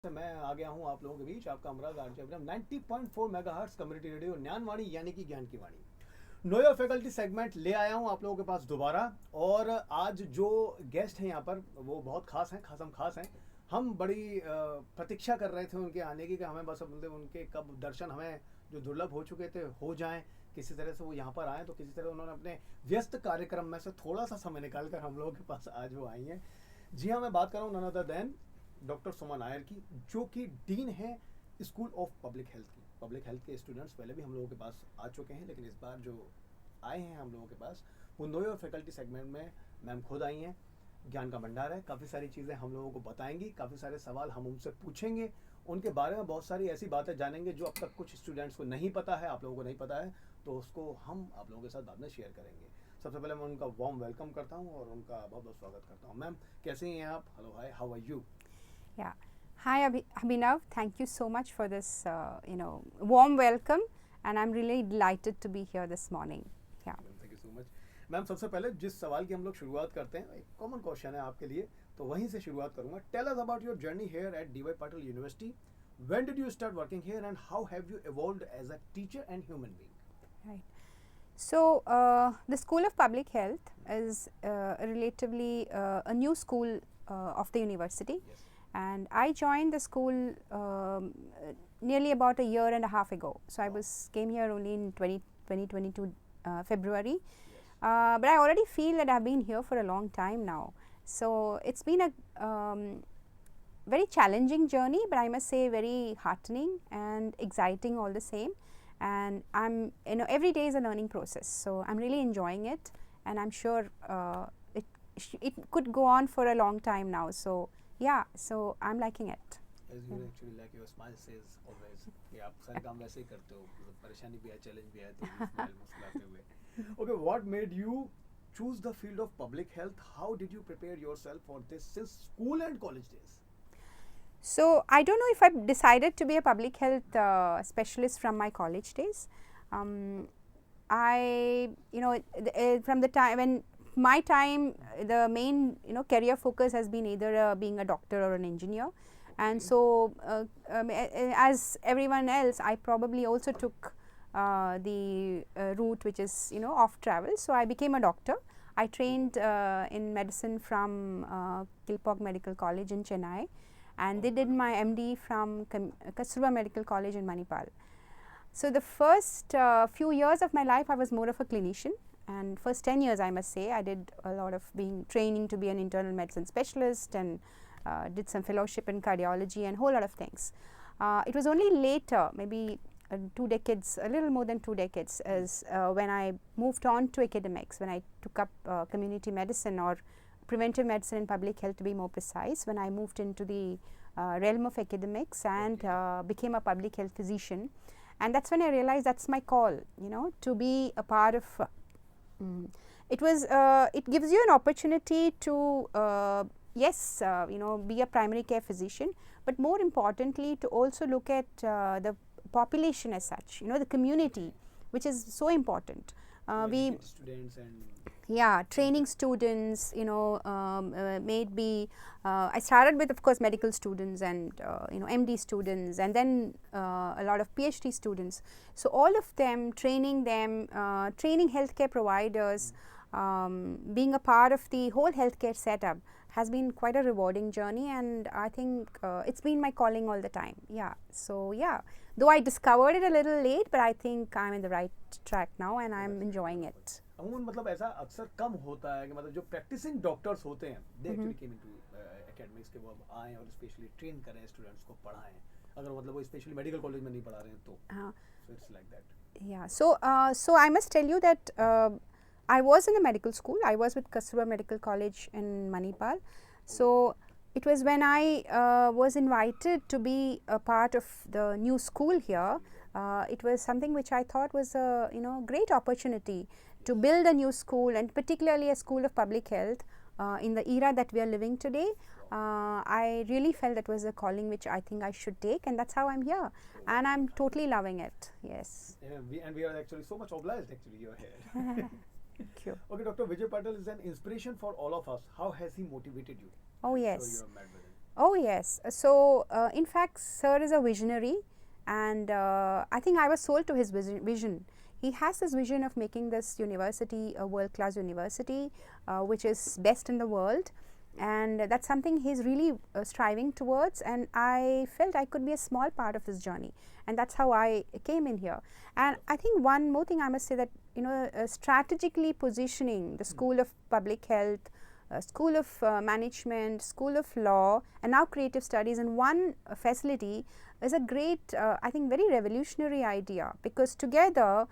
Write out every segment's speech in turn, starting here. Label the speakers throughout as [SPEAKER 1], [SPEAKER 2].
[SPEAKER 1] मैं आ गया हूँ आप लोगों के बीच, आपका अमराज RJ 90.4 megahertz community radio Gyanvani यानी कि ज्ञान की वाणी। नो योर फैकल्टी सेगमेंट ले आया हूँ आप लोगों के पास दोबारा। और आज जो गेस्ट हैं यहाँ पर वो बहुत खास हैं, खास हैं। हम बड़ी प्रतीक्षा कर रहे थे उनके आने की, कि हमें बस मतलब उनके कब दर्शन हमें जो दुर्लभ हो चुके थे हो जाएं, किसी तरह से वो यहाँ पर आए। तो किसी तरह उन्होंने अपने व्यस्त कार्यक्रम में से थोड़ा सा समय निकाल कर हम लोगों के पास आज वो आई हैं। जी हाँ, मैं बात कर रहा हूँ नन अदर देन डॉक्टर सुमा नायर की, जो कि डीन है स्कूल ऑफ पब्लिक हेल्थ की। पब्लिक हेल्थ के स्टूडेंट्स पहले भी हम लोगों के पास आ चुके हैं, लेकिन इस बार जो आए हैं हम लोगों के पास वो नो योर फैकल्टी सेगमेंट में मैम खुद आई हैं। ज्ञान का भंडार है, काफ़ी सारी चीज़ें हम लोगों को बताएंगी, काफ़ी सारे सवाल हम उनसे पूछेंगे, उनके बारे में बहुत सारी ऐसी बातें जानेंगे जो अब तक कुछ स्टूडेंट्स को नहीं पता है, आप लोगों को नहीं पता है, तो उसको हम आप लोगों के साथ बाद में शेयर करेंगे। सबसे पहले मैं उनका वार्म वेलकम करता हूँ और उनका बहुत बहुत स्वागत करता हूँ। मैम कैसे हैं आप? Hello, hi, how are you?
[SPEAKER 2] Yeah. Hi Abhinav, thank you so much for this warm welcome, and I'm really delighted to be here this morning. Yeah.
[SPEAKER 1] Thank you so much. Ma'am सबसे पहले जिस सवाल की हम लोग शुरुआत करते हैं, एक कॉमन क्वेश्चन है आपके लिए, तो वहीं से शुरुआत करूंगा। Tell us about your journey here at DY Patil University. When did you start working here and how have you evolved as a teacher and human being?
[SPEAKER 2] Right. So the School of Public Health is relatively a new school of the university.
[SPEAKER 1] Yes.
[SPEAKER 2] And I joined the school nearly about a year and a half ago. So I came here only in 2022 February.
[SPEAKER 1] Yes.
[SPEAKER 2] But I already feel that I've been here for a long time now. So it's been a very challenging journey, but I must say very heartening and exciting all the same. And I'm, every day is a learning process. So I'm really enjoying it, and I'm sure it could go on for a long time now. So yeah, so I'm liking it.
[SPEAKER 1] As you actually like, your smile says always कि आप सारे काम वैसे ही करते हो, परेशानी भी है, चैलेंज भी है, तो स्माइल मुस्कुराते हुए. Okay, what made you choose the field of public health? How did you prepare yourself for this since school and college days?
[SPEAKER 2] So I don't know if I decided to be a public health specialist from my college days. I, from the time when my time, the main career focus has been either being a doctor or an engineer, and so as everyone else, I probably also took the route which is off travel. So I became a doctor. I trained in medicine from Kilpauk Medical College in Chennai, and they did my MD from Kasturba Medical College in Manipal. So the first few years of my life, I was more of a clinician, and first 10 years, I must say, I did a lot of training to be an internal medicine specialist, and did some fellowship in cardiology and whole lot of things. It was only later, maybe 2 decades, a little more than 2 decades, as when I moved on to academics, when I took up community medicine or preventive medicine and public health, to be more precise, when I moved into the realm of academics and became a public health physician. And that's when I realized that's my call, to be a part of it gives you an opportunity to yes, be a primary care physician, but more importantly to also look at the population as such, the community, which is so important.
[SPEAKER 1] We students and
[SPEAKER 2] training students, maybe I started with, of course, medical students and MD students, and then a lot of PhD students. So all of them, training healthcare providers, being a part of the whole healthcare setup has been quite a rewarding journey, and I think it's been my calling all the time. Yeah, so yeah, though I discovered it a little late, but I think I'm in the right track now and I'm enjoying it.
[SPEAKER 1] अमूमन मतलब ऐसा अक्सर कम होता है कि मतलब जो practising doctors होते हैं, they actually came into academics के, वो अब आए और स्पेशली ट्रेन करें, स्टूडेंट्स को पढ़ाएं, अगर मतलब वो स्पेशली मेडिकल कॉलेज में नहीं पढ़ा रहे हैं तो. So it's like that.
[SPEAKER 2] Yeah, so I must tell you that I was in a medical school. I was with Kasturba Medical College in Manipal. So it was when I was invited to be a part of the new school here. It was something which I thought was a great opportunity to build a new school, and particularly a school of public health in the era that we are living today. I really felt that was a calling which I think I should take, and that's how I'm here, and I'm totally loving it. Yes.
[SPEAKER 1] And we are actually so much obliged actually you're here.
[SPEAKER 2] Thank you.
[SPEAKER 1] Okay, Dr. Vijay Patil is an inspiration for all of us. How has he motivated you?
[SPEAKER 2] Oh yes.
[SPEAKER 1] So
[SPEAKER 2] Oh yes. So in fact, sir is a visionary, and I think I was sold to his vision. He has this vision of making this university a world-class university, which is best in the world, and that's something he's really striving towards. And I felt I could be a small part of this journey, and that's how I came in here. And I think one more thing I must say, that strategically positioning the School of Public Health, School of Management, School of Law, and now Creative Studies in one facility is a great, I think, very revolutionary idea, because together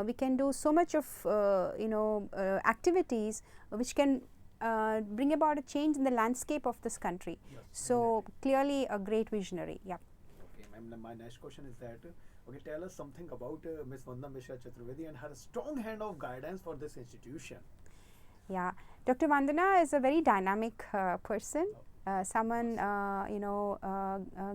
[SPEAKER 2] we can do so much of activities which can bring about a change in the landscape of this country.
[SPEAKER 1] Yes,
[SPEAKER 2] so clearly a great visionary. Yeah.
[SPEAKER 1] Okay, ma'am. My next question is that, okay, tell us something about Ms. Vandana Mishra Chaturvedi and her strong hand of guidance for this institution.
[SPEAKER 2] Yeah, Dr. Vandana is a very dynamic person. Someone,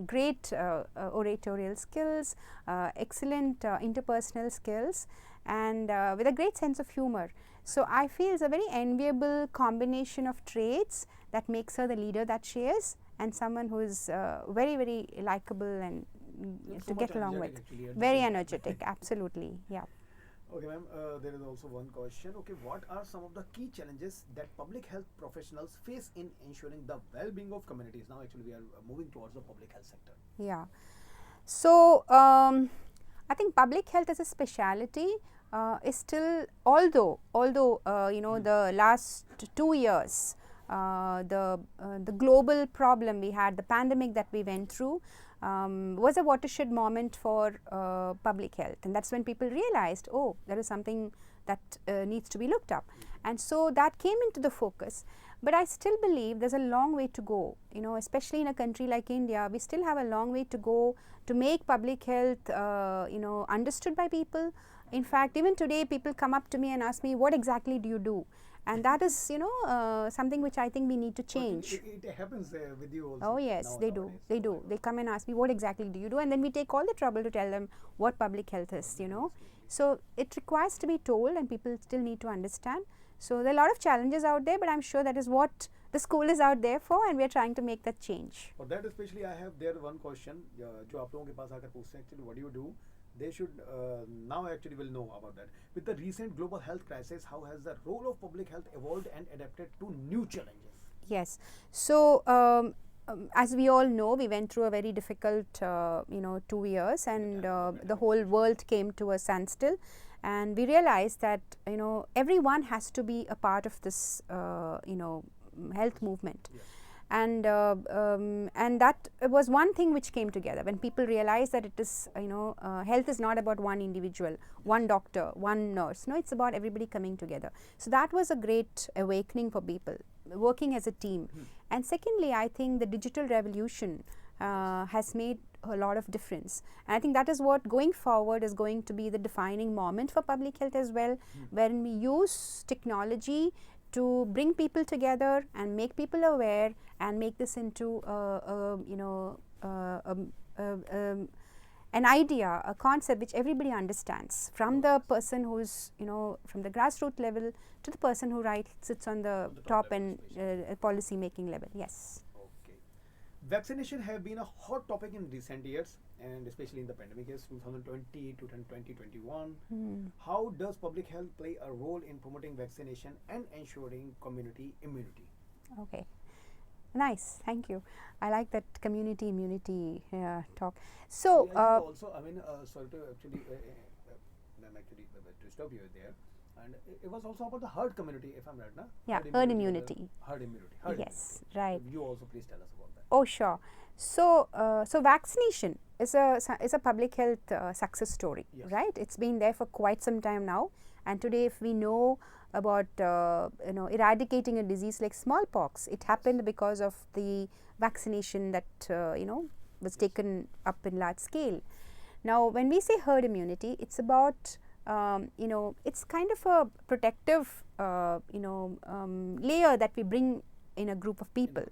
[SPEAKER 2] great oratorial skills, excellent interpersonal skills, and with a great sense of humor. So I feel it's a very enviable combination of traits that makes her the leader that she is, and someone who is very, very likable and
[SPEAKER 1] It's
[SPEAKER 2] to
[SPEAKER 1] so
[SPEAKER 2] get
[SPEAKER 1] much
[SPEAKER 2] along with.
[SPEAKER 1] energetic actually at the
[SPEAKER 2] Very
[SPEAKER 1] same time.
[SPEAKER 2] energetic, absolutely. Yeah.
[SPEAKER 1] Okay, ma'am, there is also one question. Okay, what are some of the key challenges that public health professionals face in ensuring the well-being of communities? Now, actually, we are moving towards the public health sector.
[SPEAKER 2] Yeah. So I think public health as a specialty is still, although the last 2 years, the global problem we had, the pandemic that we went through, was a watershed moment for public health, and that's when people realized, oh, there is something that needs to be looked up, and so that came into the focus. But I still believe there's a long way to go, especially in a country like India. We still have a long way to go to make public health understood by people. In fact, even today people come up to me and ask me, what exactly do you do? And that is something which I think we need to change.
[SPEAKER 1] It happens with you also.
[SPEAKER 2] Oh yes, they do. They do. They come and ask me, what exactly do you do? And then we take all the trouble to tell them what public health is, So it requires to be told, and people still need to understand. So there are a lot of challenges out there, but I'm sure that is what the school is out there for, and we are trying to make that change.
[SPEAKER 1] For that especially, I have there one question. जो आप लोगों के पास आकर पूछते हैं, actually, what do you do? They should now actually will know about that. With the recent global health crisis, how has the role of public health evolved and adapted to new challenges?
[SPEAKER 2] Yes. So as we all know, we went through a very difficult 2 years, and the whole world came to a standstill, and we realized that everyone has to be a part of this health movement.
[SPEAKER 1] Yes.
[SPEAKER 2] And that was one thing which came together when people realized that it is health is not about one individual, one doctor, one nurse. No, it's about everybody coming together. So that was a great awakening for people working as a team. And secondly, I think the digital revolution has made a lot of difference, and I think that is what going forward is going to be the defining moment for public health as well, wherein we use technology to bring people together and make people aware and make this into an idea, a concept which everybody understands, from the person who's from the grassroots level to the person who sits on the top and policy making level. Yes.
[SPEAKER 1] Okay. Vaccination have been a hot topic in recent years, and especially in the pandemic years 2020 to 2021. How does public health play a role in promoting vaccination and ensuring community immunity?
[SPEAKER 2] Okay. Nice, thank you. I like that community immunity talk. So,
[SPEAKER 1] also, I mean, sorry to actually, to stop you there. And it was also about the herd community, if I'm right, na?
[SPEAKER 2] Yeah, herd immunity.
[SPEAKER 1] Herd immunity.
[SPEAKER 2] Yes, right.
[SPEAKER 1] You also please tell us about that.
[SPEAKER 2] Oh, sure. So, so vaccination is a public health success story,
[SPEAKER 1] Yes.
[SPEAKER 2] right? It's been there for quite some time now, and today, if we know about eradicating a disease like smallpox, it happened because of the vaccination that was taken up in large scale. Now, when we say herd immunity, it's about it's kind of a protective layer that we bring in a group of people.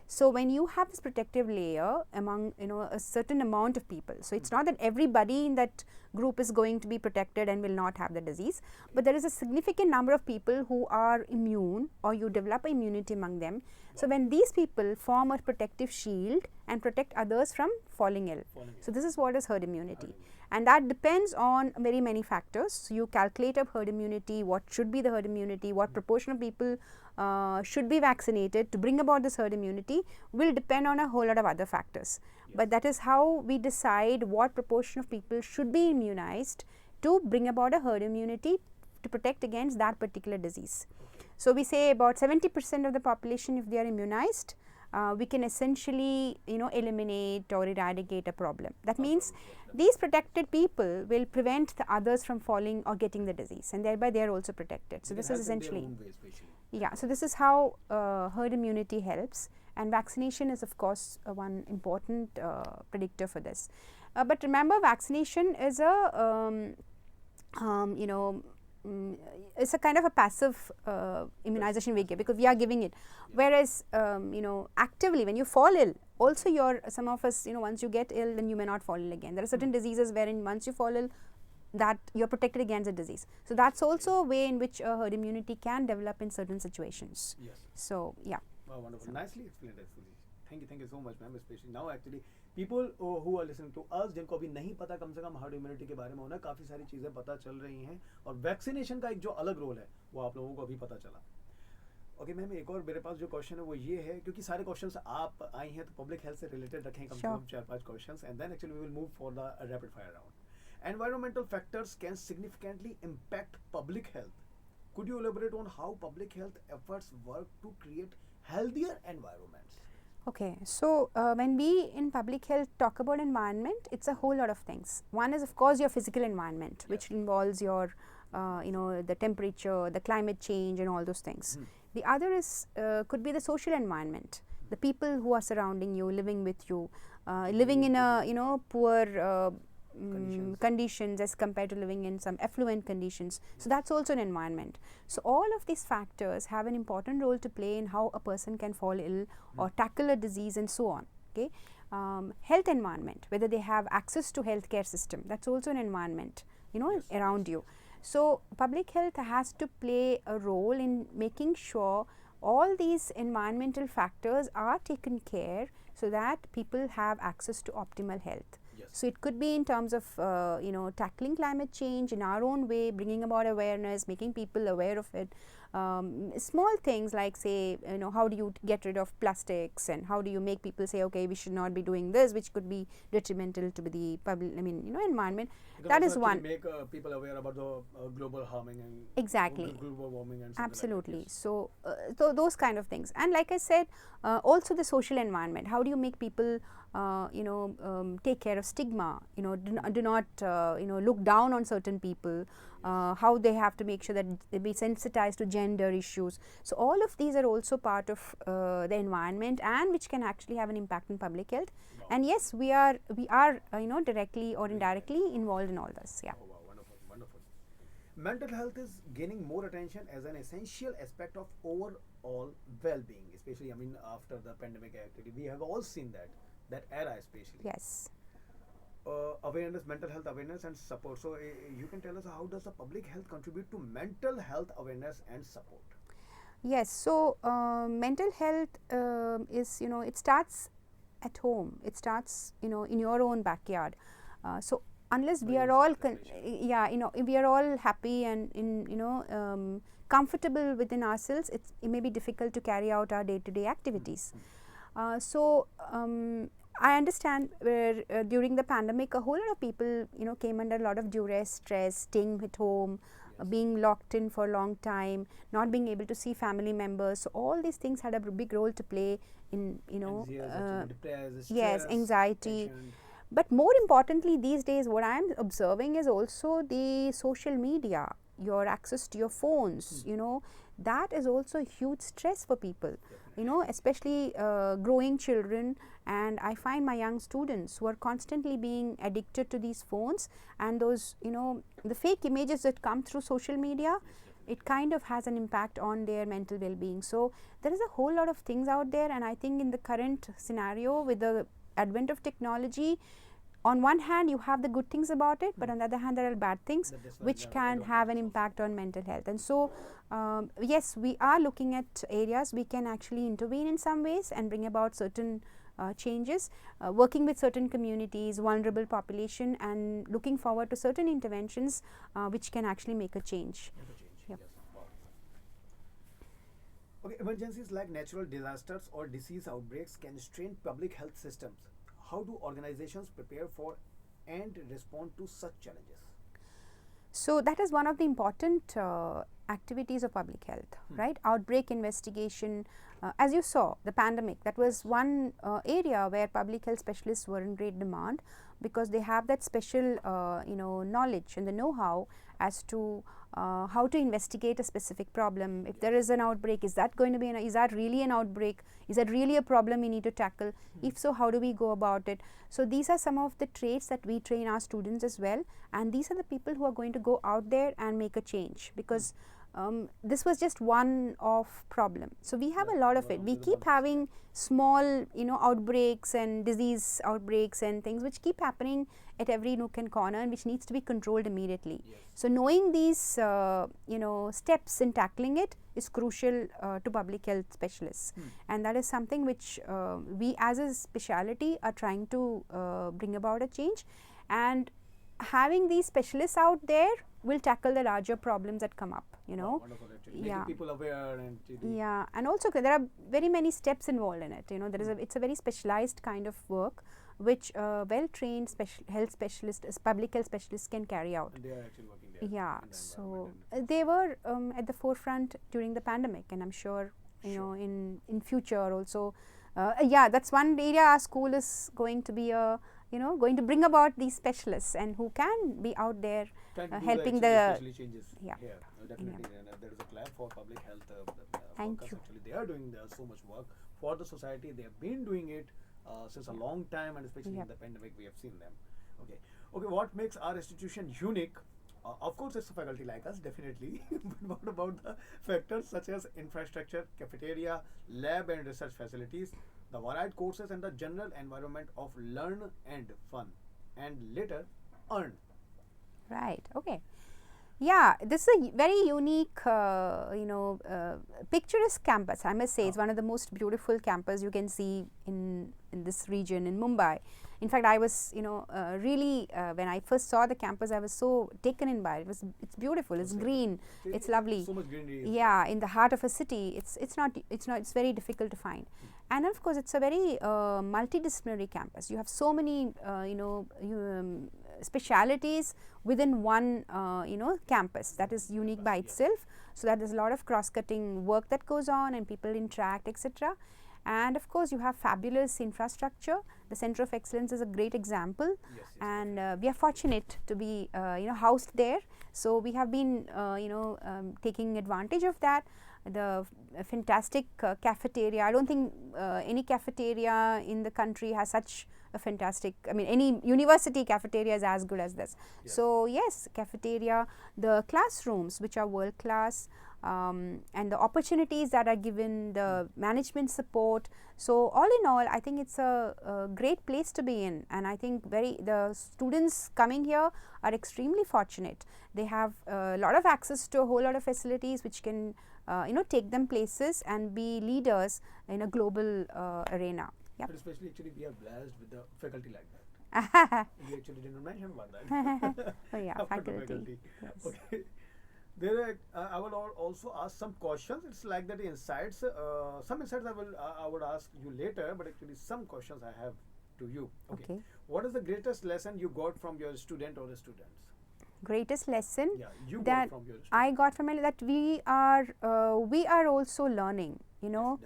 [SPEAKER 2] So when you have this protective layer among a certain amount of people, so it's not that everybody in that group is going to be protected and will not have the disease, but there is a significant number of people who are immune, or you develop immunity among them. So when these people form a protective shield and protect others from falling ill. So this is what is herd immunity, and that depends on very many factors. So you calculate a herd immunity, what should be the herd immunity, what proportion of people should be vaccinated to bring about this herd immunity will depend on a whole lot of other factors. But that is how we decide what proportion of people should be immunized to bring about a herd immunity to protect against that particular disease. So we say about 70% of the population, if they are immunized, we can essentially eliminate or eradicate a problem. That means these protected people will prevent the others from falling or getting the disease, and thereby they are also protected. So this is essentially, so this is how herd immunity helps, and vaccination is of course one important predictor for this. But remember, vaccination is a it's a kind of a passive immunization we give, because we are giving it. Whereas actively, when you fall ill, also some of us, once you get ill, then you may not fall ill again. There are certain diseases wherein once you fall ill, that you're protected against a disease. So that's also a way in which herd immunity can develop in certain situations. So yeah.
[SPEAKER 1] Wow, wonderful. Nicely explained, actually. Thank you so much, ma'am. Especially now, actually, people who are listening to us, जिनको अभी नहीं पता कम से कम herd immunity के बारे में, उन्हें काफ़ी सारी चीज़ें पता चल रही हैं, और वैक्सीनेशन का एक जो अलग रोल है वो आप लोगों को अभी पता चला. ओके मैम, एक और मेरे पास जो क्वेश्चन है वो ये है, क्योंकि सारे क्वेश्चंस आप आई हैं तो पब्लिक हेल्थ से रिलेटेड रखें कम से कम 4-5 questions, and then actually we will move for the rapid fire round. Environmental factors can significantly impact public health. Could you elaborate on how public health efforts work to create healthier environments?
[SPEAKER 2] Okay, so when we in public health talk about environment, it's a whole lot of things. One is of course your physical environment, which involves your the temperature, the climate change and all those things. The other is could be the social environment, the people who are surrounding you, living with you, living in a poor conditions as compared to living in some affluent conditions. So that's also an environment. So all of these factors have an important role to play in how a person can fall ill or tackle a disease and so on. Okay, health environment, whether they have access to healthcare system, that's also an environment around you. So public health has to play a role in making sure all these environmental factors are taken care so that people have access to optimal health. So it could be in terms of tackling climate change in our own way, bringing about awareness, making people aware of it. Small things like, say, how do you get rid of plastics, and how do you make people say, okay, we should not be doing this, which could be detrimental to the public, environment.
[SPEAKER 1] Because
[SPEAKER 2] that is one.
[SPEAKER 1] Make people aware about the global warming and global warming and
[SPEAKER 2] absolutely.
[SPEAKER 1] Like
[SPEAKER 2] so those kind of things, and like I said, also the social environment. How do you make people take care of stigma? Do not look down on certain people. How they have to make sure that they be sensitized to gender issues. So all of these are also part of the environment, and which can actually have an impact on public health. Wow. And yes, we are directly or indirectly involved in all this. Yeah.
[SPEAKER 1] Oh, wow, wonderful. Mental health is gaining more attention as an essential aspect of overall well-being, especially after the pandemic activity. We have all seen that era especially.
[SPEAKER 2] Yes.
[SPEAKER 1] Awareness, mental health awareness and support. So you can tell us, how does the public health contribute to mental health awareness and support?
[SPEAKER 2] Yes, so mental health is, it starts at home. It starts, in your own backyard. So unless we are all, we are all happy and comfortable within ourselves, it may be difficult to carry out our day-to-day activities. I understand where during the pandemic, a whole lot of people, came under a lot of duress, stress, staying at home, being locked in for a long time, not being able to see family members. So all these things had a big role to play in,
[SPEAKER 1] stress,
[SPEAKER 2] anxiety.
[SPEAKER 1] tension.
[SPEAKER 2] But more importantly, these days, what I am observing is also the social media, your access to your phones, that is also a huge stress for people, especially growing children. And I find my young students who are constantly being addicted to these phones, and those, the fake images that come through social media, it kind of has an impact on their mental well-being. So there is a whole lot of things out there, and I think in the current scenario with the advent of technology, on one hand you have the good things about it, but on the other hand there are bad things which can have an impact on mental health. And so yes, we are looking at areas we can actually intervene in some ways and bring about certain changes, working with certain communities, vulnerable population, and looking forward to certain interventions which can actually make a change. Yep.
[SPEAKER 1] Yes. Wow. Okay, emergencies like natural disasters or disease outbreaks can strain public health systems. How do organizations prepare for and respond to such challenges?
[SPEAKER 2] So that is one of the important activities of public health, right? Outbreak investigation. As you saw, the pandemic, that was one area where public health specialists were in great demand, because they have that special knowledge and the know-how as to how to investigate a specific problem. If there is an outbreak, is that going to be is that really an outbreak? Is that really a problem we need to tackle? If so, how do we go about it? So these are some of the traits that we train our students as well, and these are the people who are going to go out there and make a change, because this was just one off problem. So we have a lot of it. We keep having small outbreaks and disease outbreaks and things which keep happening at every nook and corner, and which needs to be controlled immediately.
[SPEAKER 1] Yes.
[SPEAKER 2] So knowing these steps in tackling it is crucial to public health specialists, and that is something which we as a specialty are trying to bring about a change. And having these specialists out there will tackle the larger problems that come up,
[SPEAKER 1] Wonderful, actually. Making people aware and
[SPEAKER 2] yeah, and also there are very many steps involved in it. There is it's a very specialized kind of work which well-trained health specialists, public health specialists can carry out.
[SPEAKER 1] And they are actually working there.
[SPEAKER 2] Yeah, so they were at the forefront during the pandemic, and I'm sure in future also. Yeah, that's one area our school is going to be going to bring about these specialists, and who can be out there helping the
[SPEAKER 1] changes
[SPEAKER 2] yeah.
[SPEAKER 1] here. Definitely, and there is a clap for public health.
[SPEAKER 2] Thank
[SPEAKER 1] workers.
[SPEAKER 2] you.
[SPEAKER 1] Actually, they are doing so much work for the society. They have been doing it since a long time, and especially in the pandemic, we have seen them. Okay, what makes our institution unique? Of course, it's a faculty like us, definitely. But what about the factors such as infrastructure, cafeteria, lab and research facilities, the varied courses, and the general environment of learn and fun, and later earn?
[SPEAKER 2] Right. Okay. Yeah, this is a very unique, picturesque campus. I must say, it's one of the most beautiful campus you can see in this region in Mumbai. In fact, I was, really when I first saw the campus, I was so taken in by it. It's beautiful. It's green. It's lovely.
[SPEAKER 1] So much greenery.
[SPEAKER 2] Yeah, in the heart of a city. It's very difficult to find. And of course, it's a very multidisciplinary campus. You have so many, specialities within one campus that is unique by itself, so that there's a lot of cross-cutting work that goes on and people interact, etc. And of course you have fabulous infrastructure. The Center of Excellence is a great example, and we are fortunate to be housed there. So we have been taking advantage of that. The fantastic cafeteria. I don't think any cafeteria in the country has such a fantastic, any university cafeteria is as good as this. So yes, cafeteria, the classrooms which are world class, and the opportunities that are given, the management support. So all in all, I think it's a great place to be in, and I think the students coming here are extremely fortunate. They have a lot of access to a whole lot of facilities which can take them places and be leaders in a global arena. Yep.
[SPEAKER 1] But especially, actually, we are blessed with the faculty like that. We actually didn't mention about that.
[SPEAKER 2] Oh yeah, faculty. Yes.
[SPEAKER 1] Okay. There, I will also ask some questions. It's like that insights. Some insights I would ask you later, but actually some questions I have to you. Okay. What is the greatest lesson you got from your student or the students?
[SPEAKER 2] Greatest lesson
[SPEAKER 1] that got from your
[SPEAKER 2] I got from it, that we are also learning.
[SPEAKER 1] Yes,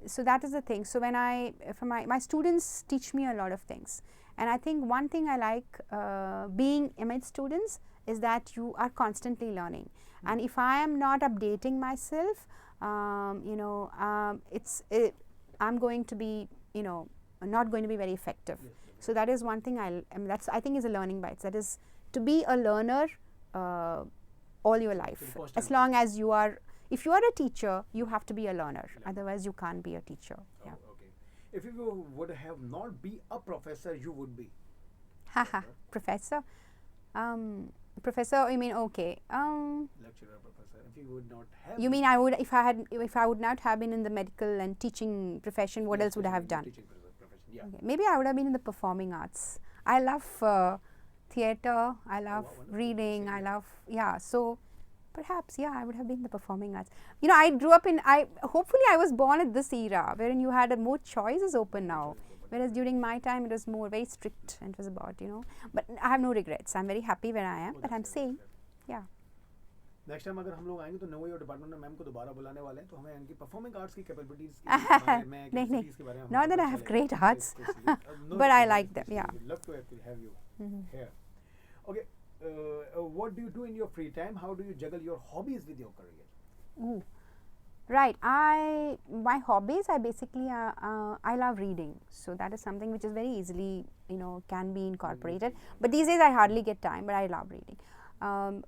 [SPEAKER 2] so that is the thing. So when my students teach me a lot of things, and I think one thing I like being amid students is that you are constantly learning. And if I am not updating myself, I'm going to be not going to be very effective. So that is one thing I think is a learning bites. That is to be a learner all your life.
[SPEAKER 1] the constant
[SPEAKER 2] As long as you are, if you are a teacher, you have to be a learner. Otherwise, you can't be a teacher. Yeah.
[SPEAKER 1] Okay. If you would have not be a professor, you would be.
[SPEAKER 2] Haha. Professor. Professor. You mean okay?
[SPEAKER 1] Lecturer, professor. If you would not have.
[SPEAKER 2] You mean I would, if I would not have been in the medical and teaching profession, what else would I have done?
[SPEAKER 1] Teaching profession. Yeah.
[SPEAKER 2] Okay. Maybe I would have been in the performing arts. I love theatre. I love reading. I love, yeah. So perhaps, yeah, I would have been in the performing arts. You know, I grew up in, hopefully I was born at this era wherein you had more choices open now. Whereas during my time, it was more very strict and it was about, you know. But I have no regrets. I'm very happy where I am. But I'm saying, yeah.
[SPEAKER 1] Next time अगर हम लोग आएंगे तो नवों और department में ma'am को दोबारा बुलाने वाले हैं तो हमें इनकी परफॉर्मिंग आर्ट्स की कैपेबिलिटीज के बारे में
[SPEAKER 2] not that I have great arts but I like them, yeah.
[SPEAKER 1] Love to actually have you here. Okay, what do you do in your free time? How do you juggle your hobbies with your career?
[SPEAKER 2] Right, my hobbies, I basically I love reading, so that is something which is very easily, you know, can be incorporated. But these days I hardly get time, but I love reading.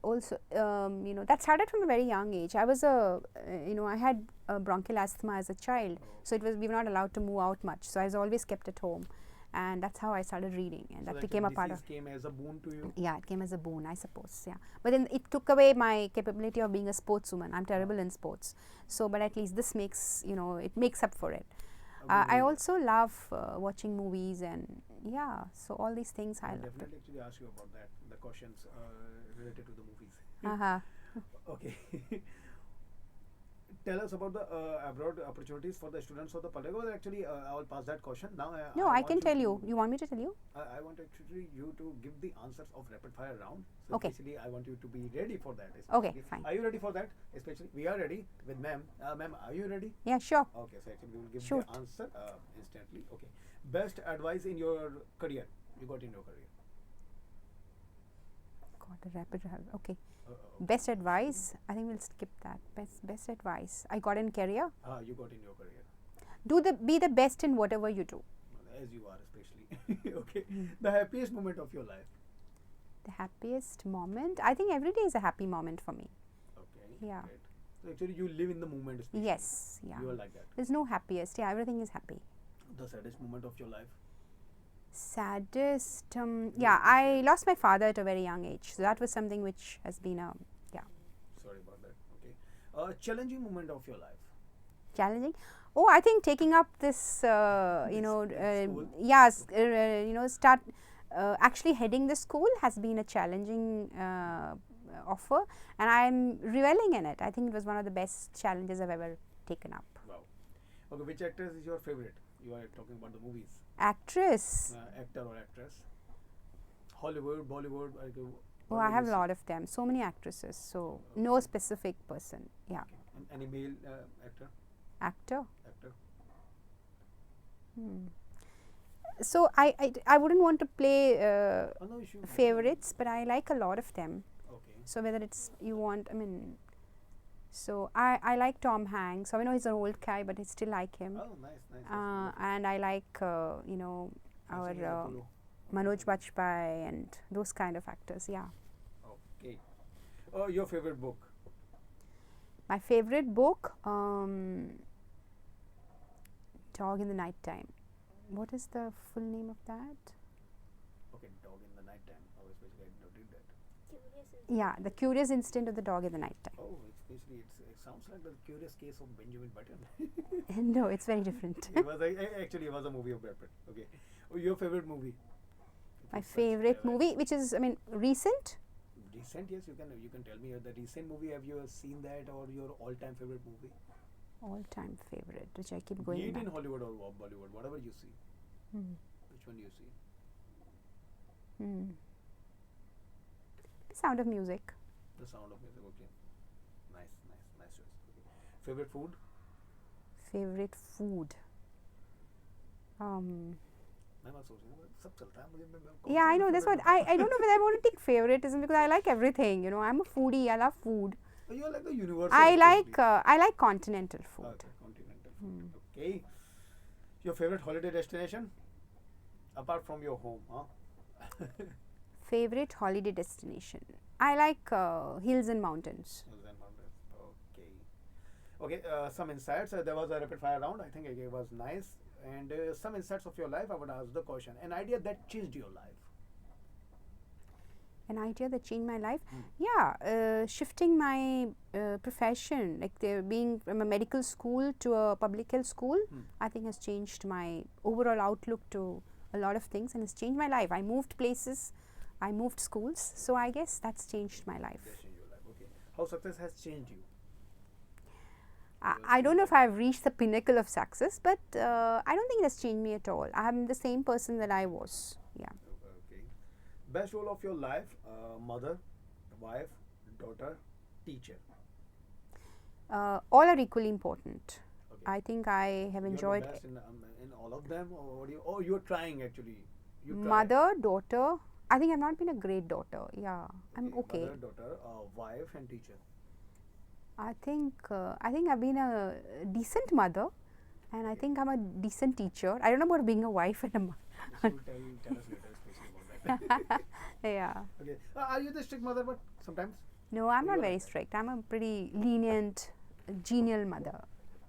[SPEAKER 2] Also, you know, that started from a very young age. I was you know, I had bronchial asthma as a child, so we were not allowed to move out much. So I was always kept at home, and that's how I started reading, and so that became a part of.
[SPEAKER 1] Came as a boon to you.
[SPEAKER 2] Yeah, it came as a boon, I suppose. Yeah, but then it took away my capability of being a sportswoman. I'm terrible in sports, so but at least this makes, you know, it makes up for it. I also love watching movies, and yeah, so all these things I love.
[SPEAKER 1] Definitely actually ask you about that, the questions related to the movies. Okay. Tell us about the abroad opportunities for the students of the public. Well, actually, I will pass that question now.
[SPEAKER 2] No, I can tell you. You want me to tell you?
[SPEAKER 1] I want actually you to give the answers of rapid fire round. So
[SPEAKER 2] okay.
[SPEAKER 1] Basically, I want you to be ready for that.
[SPEAKER 2] Okay, fine.
[SPEAKER 1] Are you ready for that? Especially, we are ready with ma'am. Ma'am, are you ready?
[SPEAKER 2] Yeah, sure.
[SPEAKER 1] Okay, so actually we will give the answer instantly. Okay. Best advice in your career you got in your career?
[SPEAKER 2] Got a rapid. Okay. Best advice, I think we'll skip that. Best advice I got in career.
[SPEAKER 1] You got in your career.
[SPEAKER 2] Be the best in whatever you do.
[SPEAKER 1] As you are, especially. Okay. The happiest moment of your life.
[SPEAKER 2] The happiest moment. I think every day is a happy moment for me.
[SPEAKER 1] Okay.
[SPEAKER 2] Yeah.
[SPEAKER 1] Great. So actually, you live in the moment. Especially.
[SPEAKER 2] Yes. Yeah.
[SPEAKER 1] You are like that.
[SPEAKER 2] There's no happiest. Yeah, everything is happy.
[SPEAKER 1] The saddest moment of your life.
[SPEAKER 2] Saddest, yeah, I lost my father at a very young age, so that was something which has been a, yeah.
[SPEAKER 1] Sorry about that. Okay. Challenging moment of your life.
[SPEAKER 2] Challenging? Oh, I think taking up this, you know, yes, you know, actually heading the school has been a challenging offer, and I'm reveling in it. I think it was one of the best challenges I've ever taken up.
[SPEAKER 1] Wow. Okay, which actress is your favorite? You are talking about the movies.
[SPEAKER 2] Actress.
[SPEAKER 1] Actor or actress. Hollywood, Bollywood.
[SPEAKER 2] Oh, I have a lot of them. So many actresses. So no specific person. Yeah.
[SPEAKER 1] Okay. Any male actor?
[SPEAKER 2] Actor.
[SPEAKER 1] Actor.
[SPEAKER 2] So I wouldn't want to play
[SPEAKER 1] no issue.
[SPEAKER 2] favorites, but I like a lot of them.
[SPEAKER 1] Okay.
[SPEAKER 2] So whether it's you want, I mean. So I like Tom Hanks. I know he's an old guy, but I still like him.
[SPEAKER 1] Oh, nice.
[SPEAKER 2] And I like you know, our Manoj Bajpayee and those kind of actors. Yeah.
[SPEAKER 1] Okay. Your favorite book?
[SPEAKER 2] My favorite book, Dog in the Night Time. What is the full name of that?
[SPEAKER 1] Okay, Dog in the Night Time. Oh, especially I did not read that.
[SPEAKER 2] Yeah, The Curious Instinct of the Dog in the Night Time.
[SPEAKER 1] Oh, especially it sounds like the curious case of Benjamin Button.
[SPEAKER 2] No, it's very different.
[SPEAKER 1] It was actually it was a movie of Brad Pitt. Okay. Your favorite movie?
[SPEAKER 2] My favorite movie, which is, I mean, recent?
[SPEAKER 1] Recent, yes. You can tell me the recent movie. Have you seen that, or your all-time favorite movie?
[SPEAKER 2] All-time favorite, which I keep going
[SPEAKER 1] Be it
[SPEAKER 2] back.
[SPEAKER 1] in Hollywood or Bollywood, whatever you see. Which one do you see?
[SPEAKER 2] The Sound of Music.
[SPEAKER 1] The Sound of Music. Okay. Nice choice. Okay. Favorite food?
[SPEAKER 2] Favorite food. Yeah, I know. That's what I don't know whether I want to take favoritism because I like everything. You know, I'm a foodie. I love food.
[SPEAKER 1] You are like the universal.
[SPEAKER 2] I like continental food.
[SPEAKER 1] Okay, continental food. Okay. Your favorite holiday destination, apart from your home, huh?
[SPEAKER 2] Favorite holiday destination? I like hills and mountains.
[SPEAKER 1] Okay. Okay, some insights. There was a rapid fire round. I think it was nice. And some insights of your life. I would ask the question. An idea that changed your life.
[SPEAKER 2] An idea that changed my life? Yeah, shifting my profession, like being from a medical school to a public health school, I think has changed my overall outlook to a lot of things and has changed my life. I moved places, I moved schools, so I guess that's changed my life.
[SPEAKER 1] Okay. How success has changed you?
[SPEAKER 2] I don't know if I've reached the pinnacle of success, but I don't think it has changed me at all. I'm the same person that I was. Yeah.
[SPEAKER 1] Okay. Best role of your life: mother, wife, daughter, teacher.
[SPEAKER 2] All are equally important.
[SPEAKER 1] Okay.
[SPEAKER 2] I think I have enjoyed
[SPEAKER 1] You're the best in all of them, or what do you? Oh, you're trying actually. You try.
[SPEAKER 2] mother, daughter. I think I've not been a great daughter. Yeah, I'm okay.
[SPEAKER 1] Mother, daughter, wife, and teacher.
[SPEAKER 2] I think I've been a decent mother, and I think I'm a decent teacher. I don't know about being a wife and a mother.
[SPEAKER 1] Tell us later, especially about that.
[SPEAKER 2] Yeah.
[SPEAKER 1] Okay. Are you the strict mother? But sometimes.
[SPEAKER 2] No, I'm
[SPEAKER 1] You
[SPEAKER 2] not
[SPEAKER 1] are
[SPEAKER 2] very
[SPEAKER 1] like that.
[SPEAKER 2] strict. I'm a pretty lenient, genial mother.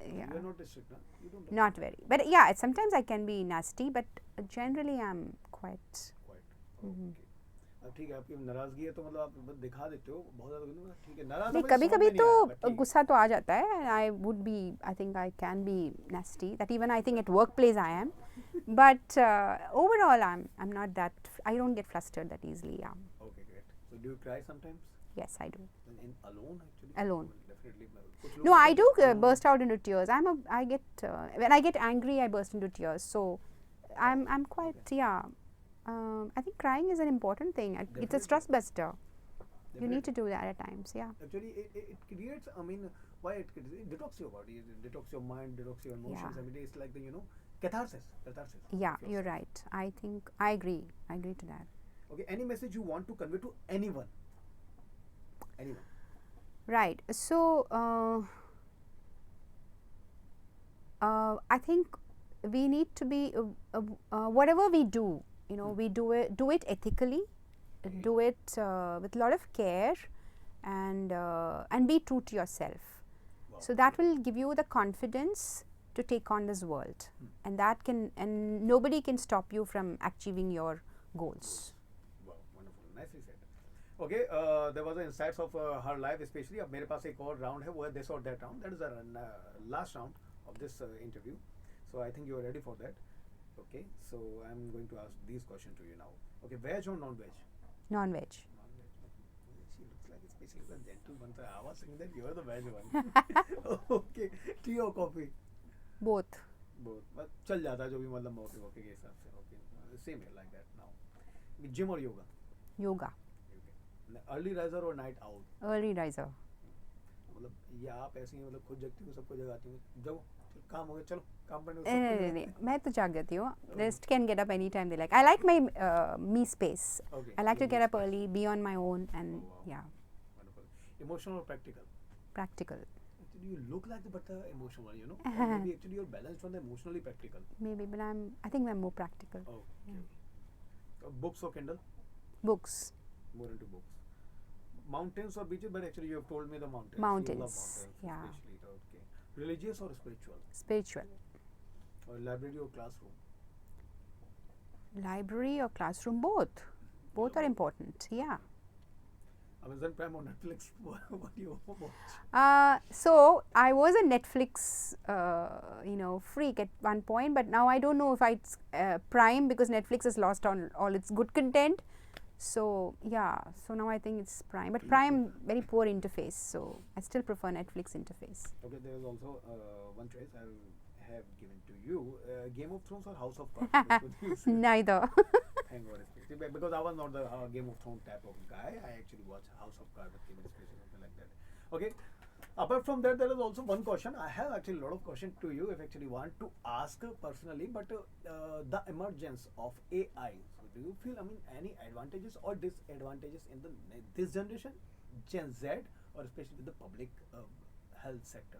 [SPEAKER 2] Yeah.
[SPEAKER 1] You're not the strict, no? You don't.
[SPEAKER 2] Not very. But yeah, sometimes I can be nasty, but generally I'm quite.
[SPEAKER 1] Quite. Okay. अब ठीक है आपकी नाराजगी है तो मतलब आप दिखा देते हो बहुत ज़्यादा ठीक है नाराज
[SPEAKER 2] नहीं, कभी कभी तो गुस्सा तो आ जाता है and I would be, I think I can be nasty, that even I think at workplace I am, but overall I'm not that, I don't get flustered that easily. Yeah.
[SPEAKER 1] Okay, great. So do you cry sometimes?
[SPEAKER 2] Yes, I do.
[SPEAKER 1] In alone actually?
[SPEAKER 2] Alone.
[SPEAKER 1] Definitely.
[SPEAKER 2] No, I do burst out into tears. I get when I get angry, I burst into tears. So I'm quite, yeah. I think crying is an important thing. It's a stress buster. You need to do that at times. Yeah.
[SPEAKER 1] Actually, it creates. I mean, why it detox your body, it detox your mind, detox your emotions.
[SPEAKER 2] Yeah.
[SPEAKER 1] I mean, it's like the catharsis.
[SPEAKER 2] Yeah, you're right. I think I agree. I agree to that.
[SPEAKER 1] Okay. Any message you want to convey to anyone? Anyone.
[SPEAKER 2] Right. So I think we need to be whatever we do. We do it ethically, do it with a lot of care, and be true to yourself.
[SPEAKER 1] Wow.
[SPEAKER 2] So that will give you the confidence to take on this world, and nobody can stop you from achieving your goals.
[SPEAKER 1] Wow, wonderful, nicely said. Okay, there was the insights of her life, especially. अब मेरे पास एक और round है, वो है this or that round. That is the last round of this interview. So I think you are ready for that. Okay, so I'm going to ask these questions to you now. Okay, veg or non-veg?
[SPEAKER 2] Non-veg.
[SPEAKER 1] Non-veg. She looks like a species of gentleman. So I was thinking that you are the veg one. Okay, tea or coffee?
[SPEAKER 2] Both.
[SPEAKER 1] Both. But चल जाता है जो भी मतलब मौके के हिसाब से. Okay, same here like that now. Gym or yoga?
[SPEAKER 2] Yoga.
[SPEAKER 1] Okay. Early riser or night owl?
[SPEAKER 2] Early riser.
[SPEAKER 1] मतलब ये आप ऐसे ही मतलब खुद जगती हो सबको जगाती हो जाओ काम हो गया चलो काम करने
[SPEAKER 2] नहीं, मैं तो जाग जाती हूँ. Rest can get up anytime they like. I like my me space.
[SPEAKER 1] Okay.
[SPEAKER 2] I like to get up early, be on my own, and yeah.
[SPEAKER 1] Wonderful. Emotional or practical?
[SPEAKER 2] Practical.
[SPEAKER 1] Actually, you look like the emotional one, Or maybe actually you're balanced on the emotionally practical.
[SPEAKER 2] Maybe, but I think I'm more practical.
[SPEAKER 1] Okay. Books or Kindle?
[SPEAKER 2] Books.
[SPEAKER 1] More into books. Mountains or beaches? But actually, you have told me the mountains.
[SPEAKER 2] Mountains.
[SPEAKER 1] You love mountains,
[SPEAKER 2] Yeah.
[SPEAKER 1] especially. Okay. Religious or spiritual?
[SPEAKER 2] Spiritual.
[SPEAKER 1] Or library or classroom?
[SPEAKER 2] Library or classroom? Both. Both are important. Yeah.
[SPEAKER 1] Amazon Prime or Netflix? What do you watch?
[SPEAKER 2] So I was a Netflix, freak at one point, but now I don't know if it's Prime because Netflix has lost on all its good content. So yeah, so now I think it's Prime, but Prime very poor interface, so I still prefer Netflix interface.
[SPEAKER 1] Okay, there is also one choice I have given to you: Game of Thrones or House of Cards?
[SPEAKER 2] Neither.
[SPEAKER 1] Thank God, especially because I was not the Game of Thrones type of guy. I actually watched House of Cards, especially something like that. Okay. Apart from that, there is also one question. I have actually a lot of questions to you if actually want to ask personally, but the emergence of AI. So do you feel, any advantages or disadvantages in this generation, Gen Z, or especially the public health sector?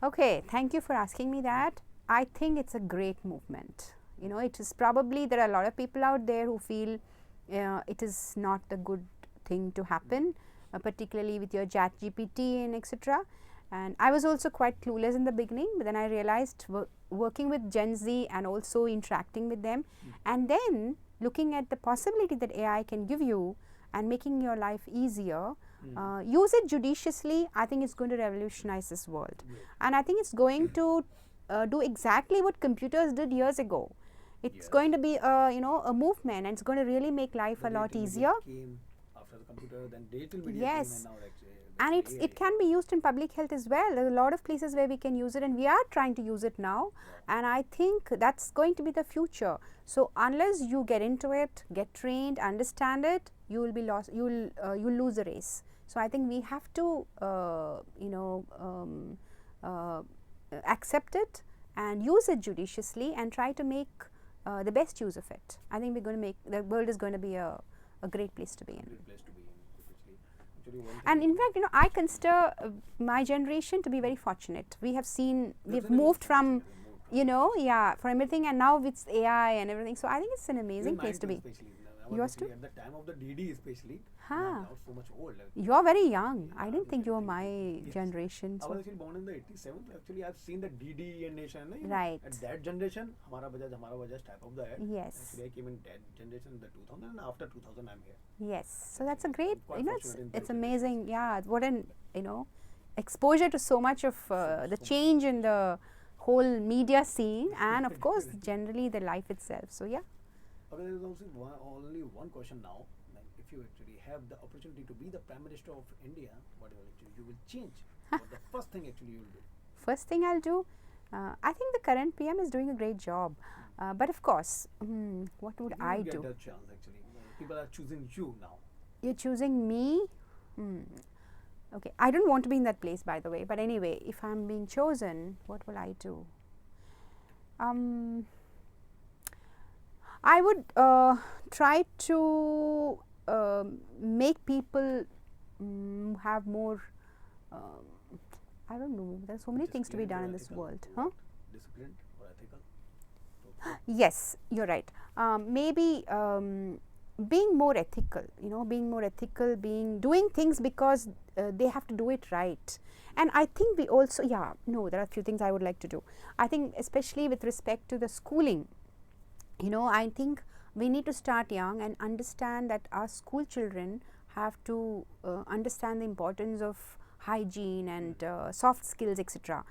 [SPEAKER 2] Okay, thank you for asking me that. I think it's a great movement. It is probably, there are a lot of people out there who feel it is not a good thing to happen, particularly with your chat GPT and etc. And I was also quite clueless in the beginning, but then I realized working with Gen Z and also interacting with them, and then looking at the possibility that AI can give you and making your life easier, use it judiciously. I think it's going to revolutionize this world, and I think it's going to do exactly what computers did years ago. It's going to be a movement, and it's going to really make life a lot easier.
[SPEAKER 1] Came after the computer, then digital media
[SPEAKER 2] Yes.
[SPEAKER 1] came, and now
[SPEAKER 2] And it can be used in public health as well. There are a lot of places where we can use it, and we are trying to use it now. And I think that's going to be the future. So unless you get into it, get trained, understand it, you will be lost. You'll lose the race. So I think we have to accept it and use it judiciously and try to make the best use of it. I think we're going to make the world is going to be a great place to be in.
[SPEAKER 1] great place to be in. Actually, one
[SPEAKER 2] And
[SPEAKER 1] thing-
[SPEAKER 2] in fact, I consider my generation to be very fortunate. We have seen, we've
[SPEAKER 1] Definitely
[SPEAKER 2] moved from,
[SPEAKER 1] moved
[SPEAKER 2] from everything, and now with AI and everything. So I think it's an amazing
[SPEAKER 1] even
[SPEAKER 2] place to
[SPEAKER 1] mine
[SPEAKER 2] be.
[SPEAKER 1] too, especially. I was
[SPEAKER 2] Yours
[SPEAKER 1] actually
[SPEAKER 2] too?
[SPEAKER 1] at the time of the DD, especially.
[SPEAKER 2] Huh.
[SPEAKER 1] I'm now so much old.
[SPEAKER 2] You're very young. I
[SPEAKER 1] Yeah,
[SPEAKER 2] didn't think you were my
[SPEAKER 1] yes.
[SPEAKER 2] generation.
[SPEAKER 1] I
[SPEAKER 2] So.
[SPEAKER 1] was actually born in the 87. Actually, I've seen the DD generation.
[SPEAKER 2] Right.
[SPEAKER 1] At that generation, Hamara Bajaj type of the ad.
[SPEAKER 2] Yes.
[SPEAKER 1] Actually, I came in that generation in the 2000, and after 2000, I'm here.
[SPEAKER 2] Yes. So that's a great,
[SPEAKER 1] quite fortunate in
[SPEAKER 2] it's
[SPEAKER 1] that
[SPEAKER 2] amazing. Yeah. What an, exposure to so much of the change in the whole media scene, and of course, generally the life itself. So yeah.
[SPEAKER 1] Okay, there is also only one question now. Like, if you actually have the opportunity to be the Prime Minister of India, what will actually you will change? What the first thing actually you will do?
[SPEAKER 2] First thing I'll do, I think the current PM is doing a great job. But of course, what would
[SPEAKER 1] You
[SPEAKER 2] I
[SPEAKER 1] will get
[SPEAKER 2] do?
[SPEAKER 1] that chance actually. People are choosing you now.
[SPEAKER 2] You're choosing me? Okay, I don't want to be in that place, by the way. But anyway, if I'm being chosen, what will I do? I would try to make people have more. I don't know. There's so many things to be
[SPEAKER 1] Disciplined or
[SPEAKER 2] done in this
[SPEAKER 1] ethical?
[SPEAKER 2] world,
[SPEAKER 1] What?
[SPEAKER 2] huh?
[SPEAKER 1] Disciplined or ethical?
[SPEAKER 2] Yes, you're right. Maybe being more ethical, doing things because they have to do it right. And I think we also, there are a few things I would like to do. I think especially with respect to the schooling, I think we need to start young and understand that our school children have to understand the importance of hygiene and soft skills, etc.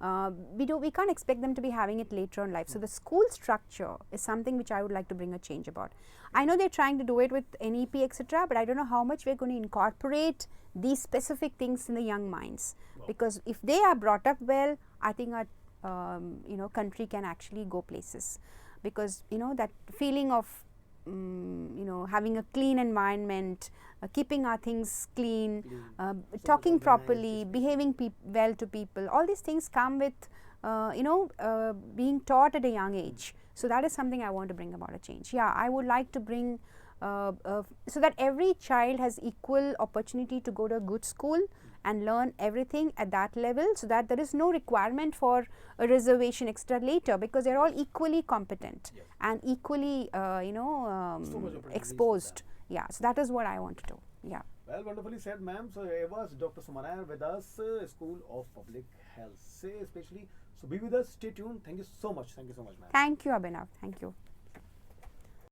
[SPEAKER 2] We can't expect them to be having it later on in life. So the school structure is something which I would like to bring a change about. I know they're trying to do it with NEP, etc., but I don't know how much we're going to incorporate these specific things in the young minds. Because if they are brought up well, I think our country can actually go places. Because that feeling of having a clean environment, keeping our things clean, talking
[SPEAKER 1] organized,
[SPEAKER 2] properly,
[SPEAKER 1] especially.
[SPEAKER 2] behaving well to people, all these things come with being taught at a young age. So that is something I want to bring about a change. I would like to bring so that every child has equal opportunity to go to a good school and learn everything at that level, so that there is no requirement for a reservation extra later, because they're all equally competent and equally
[SPEAKER 1] So much opportunities
[SPEAKER 2] exposed.
[SPEAKER 1] for them.
[SPEAKER 2] So that is what I want to do.
[SPEAKER 1] Well, wonderfully said, ma'am. So it was Dr. Suma Nair with us, School of Public Health. Say especially, so be with us, stay tuned. Thank you so much. Thank you so much, ma'am.
[SPEAKER 2] Thank you, Abhinav. Thank you.